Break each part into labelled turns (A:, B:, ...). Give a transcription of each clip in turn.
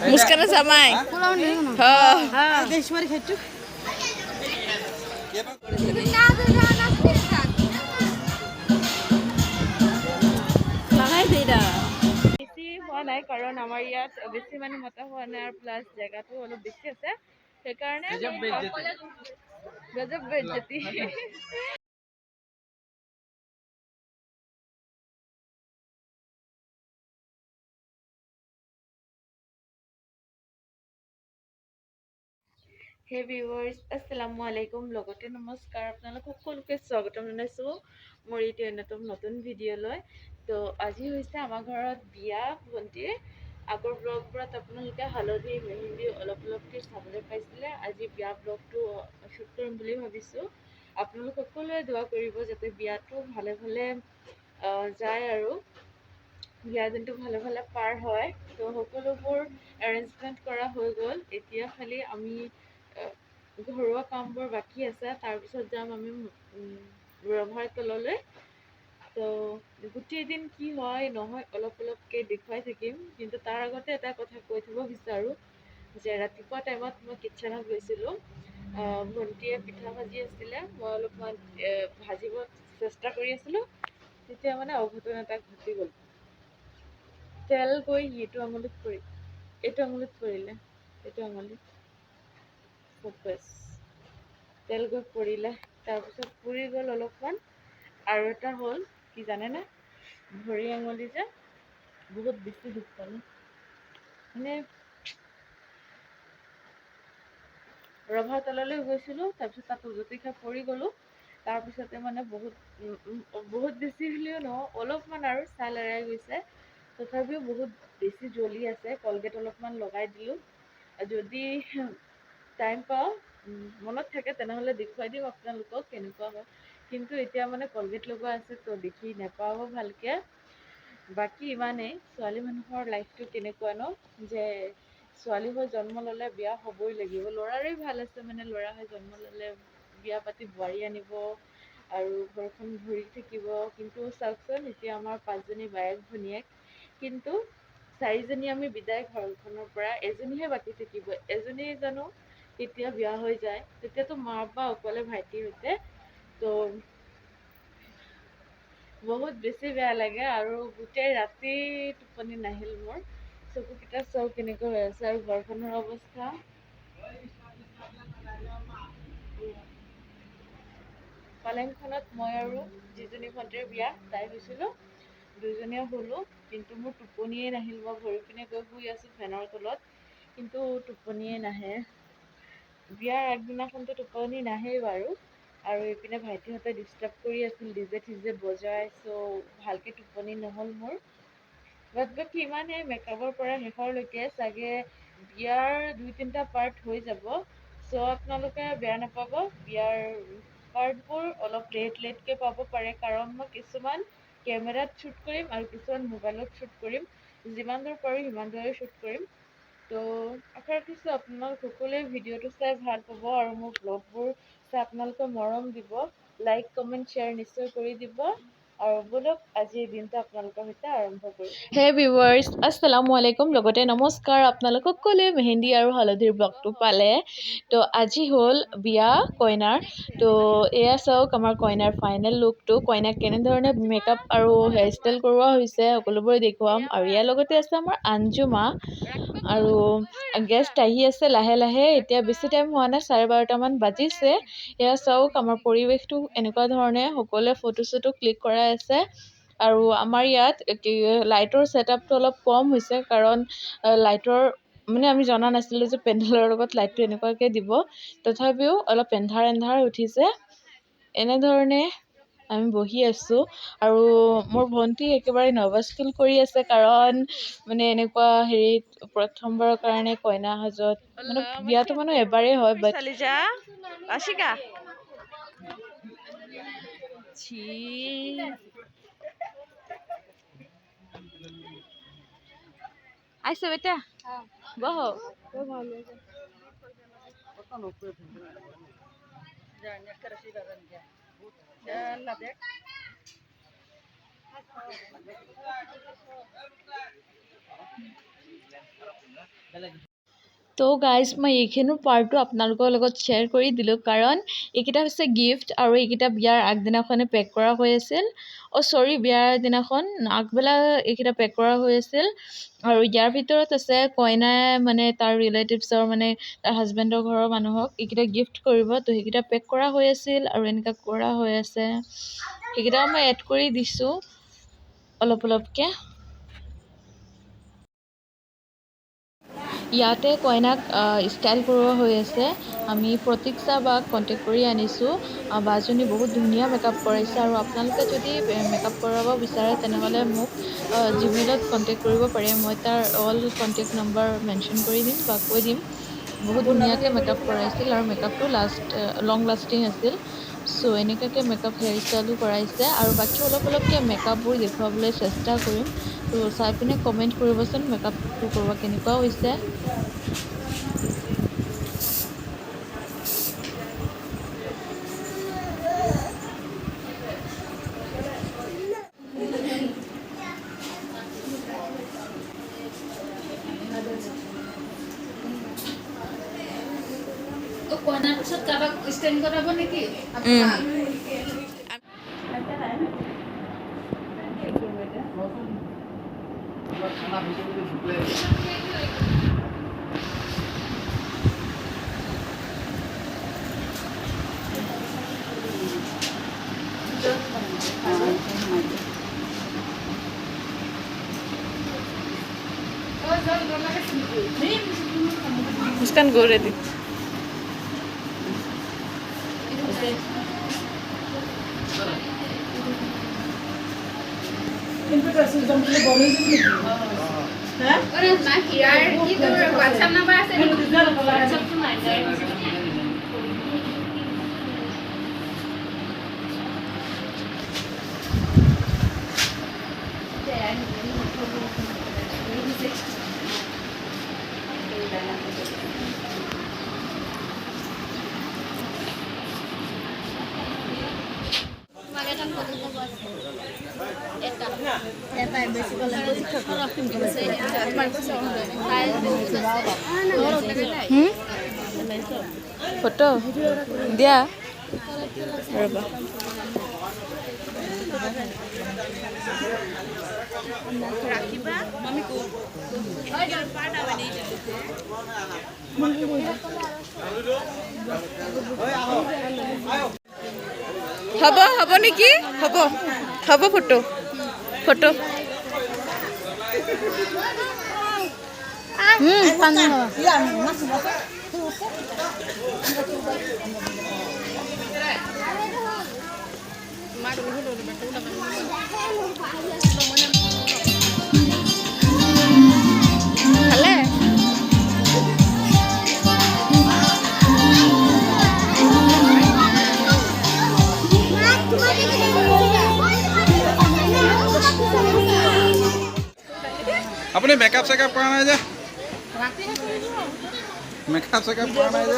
A: Muskana samai. Ha. Lahai dida. Bisi hoa nai karon amar yat bisi manu mata hoa nai ar plus jaga to olo bisi ase. He karone gajab bejati. Hey viewers, Assalamualaikum. Logote namaskar. আপোনালোক সকলোকে স্বাগতম জনাইছো মোৰ এইটো নতুন video' লৈ। তো আজি হৈছে আমাৰ ঘৰত বিয়া ভণ্টিৰ আগৰ ব্লগবোৰত আপোনালোকে হালধি মেহেন্দি অলপকৈ চাবলৈ পাইছিলে। আজি বিয়া ব্লগটো শ্বুট কৰিম বুলি ভাবিছো। আপোনালোক সকলোৱে দোৱা কৰিব যাতে বিয়াটো ভালে ভালে যায় আৰু বিয়া দিনটো ভালে ভালে পাৰ হয়। তো সকলোবোৰ এৰেঞ্জমেণ্ট কৰা হৈ গ'ল। এতিয়া খালি আমি ঘৰুৱা কামবোৰ বাকী আছে, তাৰপিছত যাম আমি ৰভাৰ তললৈ। তো গোটেই দিন কি হয় নহয় অলপকৈ দেখুৱাই থাকিম, কিন্তু তাৰ আগতে এটা কথা কৈ থ'ব বিচাৰোঁ যে ৰাতিপুৱা টাইমত মই কিটচেনত গৈছিলোঁ। ভণ্টিয়ে পিঠা ভাজি আছিলে, মই অলপমান ভাজিব চেষ্টা কৰি আছিলোঁ। তেতিয়া মানে অঘটন এটা ঘটি গ'ল। তেল গৈ এইটো আঙুলিত পৰিলে এইটো আঙুলিত তেল গৈ পৰিলে, তাৰপিছত পুৰি গ'ল অলপমান। আৰু এটা হ'ল কি জানেনে, ভৰি আঙুলি যে বহুত বেছি দুখ পালোঁ। মানে ৰভা তললৈ গৈছিলোঁ, তাৰপিছত তাত উজতি খাই পৰি গ'লোঁ। তাৰপিছতে মানে বহুত বেছি হ'লেও নহয়, অলপমান আৰু ছাল এৰাই গৈছে। তথাপিও বহুত বেছি জ্বলি আছে। কলগেট অলপমান লগাই দিলোঁ। যদি টাইম পাওঁ মনত থাকে তেনেহ'লে দেখুৱাই দিম আপোনালোকক কেনেকুৱা হয়, কিন্তু এতিয়া মানে কলগেট লগোৱা আছে তো দেখি নাপাব ভালকৈ। বাকী ইমানেই। ছোৱালী মানুহৰ লাইফটো কেনেকুৱা ন, যে ছোৱালী হৈ জন্ম ল'লে বিয়া হ'বই লাগিব। ল'ৰাৰে ভাল আছে, মানে ল'ৰা হৈ জন্ম ল'লে বিয়া পাতি বোৱাৰী আনিব আৰু ঘৰখন ঘূৰি থাকিব। কিন্তু চাওকচোন এতিয়া আমাৰ 5জনী বায়েক ভনীয়েক, কিন্তু 4জনী আমি বিদায় ঘৰখনৰ পৰা, এজনীহে বাকী থাকিব। এজনী জানো কেতিয়া বিয়া হৈ যায়, তেতিয়াতো মা বা অকলে ভাইটিৰ সৈতে। তো বহুত বেছি বেয়া লাগে আৰু গোটেই ৰাতি টোপনি নাহিল মোৰ। চকুকেইটা চাওক কেনেকৈ হৈ আছে, আৰু ঘৰখনৰ অৱস্থা। পালেংখনত মই আৰু যিজনী ভণ্টিৰ বিয়া তাই হৈছিলোঁ, দুইজনীয়ে হ'লোঁ। কিন্তু মোৰ টোপনিয়ে নাহিল। মই ভৰি পিনে গৈ শুই আছোঁ ফেনৰ তলত, কিন্তু টোপনিয়ে নাহে। বিয়াৰ আগদিনাখনতো টোপনি নাহেই বাৰু। আৰু এইপিনে ভাইটিহঁতে ডিষ্টাৰ্ব কৰি আছিল, ডিজে ঠিজে বজাই, চ' ভালকৈ টোপনি নহ'ল মোৰ। বাকী ইমানেই। মেকআপৰ পৰা শেষৰলৈকে চাগে বিয়াৰ 2-3টা পাৰ্ট হৈ যাব। চ' আপোনালোকে বেয়া নাপাব, বিয়াৰ পাৰ্টবোৰ অলপ লেটকৈ পাব পাৰে, কাৰণ মই কিছুমান কেমেৰাত শ্বুট কৰিম আৰু কিছুমান মোবাইলত শ্বুট কৰিম। যিমান দূৰ পাৰোঁ সিমান দূৰে শ্বুট কৰিম। তো আশা ৰাখিছোঁ আপোনালোক সকলোৱে ভিডিঅ'টো চাই ভাল পাব আৰু মোৰ ব্লগবোৰ চাই আপোনালোকে মৰম দিব। লাইক কমেণ্ট শ্বেয়াৰ নিশ্চয় কৰি দিব। আৰু বলক আজিৰ দিনটো আপোনালোকৰ সৈতে আৰম্ভ কৰোঁ। হে ভিউৱাৰ্ছ, আসসালামুআলাইকুম। লগতে নমস্কাৰ। আপোনালোক সকলোৱে মেহেন্দি আৰু হালধিৰ ব্লগটো পালে। তো আজি হ'ল বিয়া কইনাৰ। তো এয়া চাওক আমাৰ কইনাৰ ফাইনেল লুকটো। কইনাক কেনেধৰণে মেকআপ আৰু হেয়াৰষ্টাইল কৰোৱা হৈছে সকলোবোৰে দেখুৱাম। আৰু ইয়াৰ লগতে আছে আমাৰ আঞ্জু মা। আৰু গেষ্ট আহি আছে লাহে লাহে। এতিয়া বেছি টাইম হোৱা নাই, 12:30মান বাজিছে। এয়া চাওক আমাৰ পৰিৱেশটো এনেকুৱা ধৰণে সকলোৱে ফটো চটো ক্লিক কৰাই আছে। আৰু আমাৰ ইয়াত লাইটৰ ছেটআপটো অলপ কম হৈছে, কাৰণ লাইটৰ মানে আমি জনা নাছিলোঁ যে পেণ্ডেলৰ লগত লাইটটো এনেকুৱাকৈ দিব। তথাপিও অলপ এন্ধাৰ উঠিছে। এনেধৰণে আমি বহি আছোঁ। আৰু মোৰ ভণ্টি একেবাৰে নাৰ্ভাছ ফিল কৰি আছে, কাৰণ মানে এনেকুৱা হেৰিত প্ৰথমবাৰৰ কাৰণে কইনা সাজত, মানে বিয়াটো মানে এবাৰেই হয়, বাট আইছো বেটা বহ। তো গাইজ মই এইখিনিৰ পাৰ্টটো আপোনালোকৰ লগত শ্বেয়াৰ কৰি দিলোঁ কাৰণ এইকেইটা হৈছে গিফ্ট আৰু এইকেইটা বিয়াৰ আগদিনাখনে পেক কৰা হৈ আছিল চৰি বিয়াৰ দিনাখন আগবেলা এইকেইটা পেক কৰা হৈ আছিল আৰু ইয়াৰ ভিতৰত আছে কইনাই মানে তাৰ ৰিলেটিভছৰ মানে তাৰ হাজবেণ্ডৰ ঘৰৰ মানুহক এইকেইটা গিফ্ট কৰিব তো সেইকেইটা পেক কৰা হৈ আছিল আৰু এনেকুৱা কৰা হৈ আছে সেইকেইটা মই এড কৰি দিছোঁ অলপ অলপকৈ ইয়াতে কইনাক ষ্টাইল কৰোৱা হৈ আছে আমি প্ৰতীক্ষা বাক কণ্টেক্ট কৰি আনিছোঁ বাজনী বহুত ধুনীয়া মেকআপ কৰাইছে আৰু আপোনালোকে যদি মেকআপ কৰাব বিচাৰে তেনেহ'লে মোক জিমেইলত কণ্টেক্ট কৰিব পাৰে মই তাৰ অল কণ্টেক্ট নম্বৰ মেনশ্যন কৰি দিম বা কৈ দিম বহুত ধুনীয়াকৈ মেকআপ কৰাইছিল আৰু মেকআপটো লং লাষ্টিং আছিল চ' এনেকুৱাকৈ মেকআপ হেয়াৰ ষ্টাইলো কৰাইছে আৰু বাকী অলপ অলপকৈ মেকআপবোৰ দেখুৱাবলৈ চেষ্টা কৰিম তো চাই পিনে কমেণ্ট কৰিবচোন মেকআপটো কৰোৱা কেনেকুৱা হৈছে
B: কইনাৰ পিছত কাৰোবাক ষ্টেণ্ড কৰাব নেকি
A: Muskan go ready.
B: अरे ना यार की तो WhatsApp नंबर আছে নি WhatsApp তো নাই
A: Foto dia berapa Rakiba mamiku হব নেকি হব ফটো
C: আপুনি মেকআপ চেকআপ কৰা নাই যে মেকআপ চেকআপ কৰা নাই যে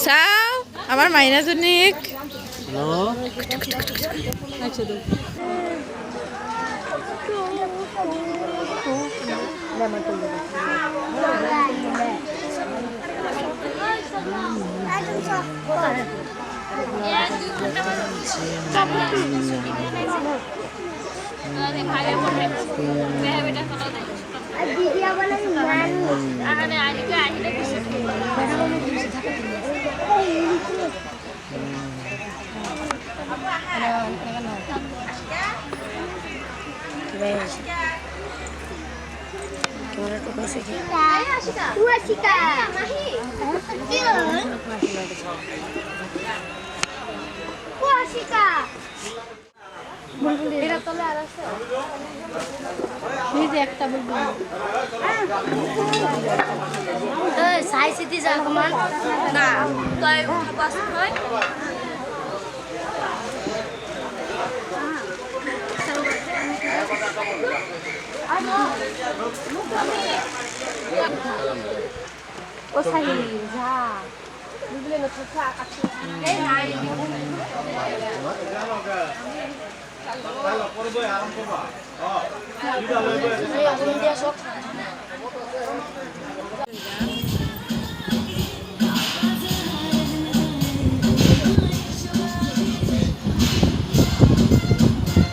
A: চাও আমাৰ মাইনাজনীক
B: এটা তলে আর আছে এই যে একটা বুলবুল এই সাই সিটি যা কমান না তাই পাস হয় ও সাই যা বুলবুলে নথা আকাশ এই নাই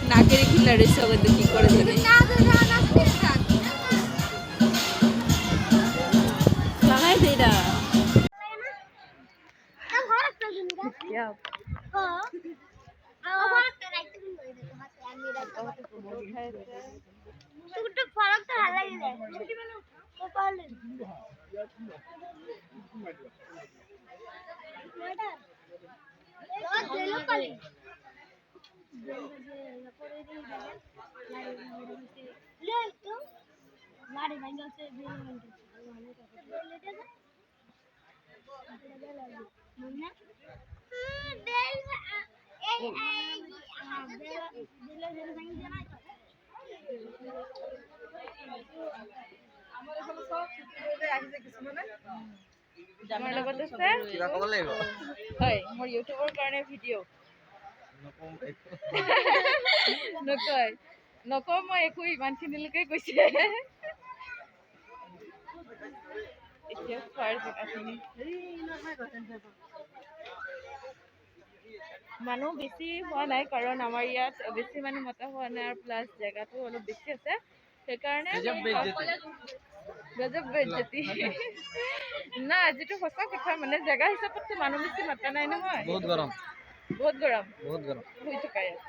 D: নাকের খিলা রয়েছে ওকে তো কি করে জানি লাগাই দে এটা
A: আমাৰ লগত আছে হয় মোৰ ইউটিউবৰ কাৰণে ভিডিঅ' নকয় নকওঁ মই একো ইমানখিনিলৈকে কৈছে এতিয়া খোৱাৰ জেগাখিনি মানুহ বেছি হোৱা নাই কাৰণ আমাৰ ইয়াত বেছি মানুহ মতা হোৱা নাই আৰু প্লাছ জেগাটো অলপ বেছি আছে সেইকাৰণে গজব বেজ্জতি না যিটো সঁচা কথা মানে জেগা হিচাপততো মানুহ বেছি মতা নাই নহয় বহুত গৰম শুই থকা ইয়াত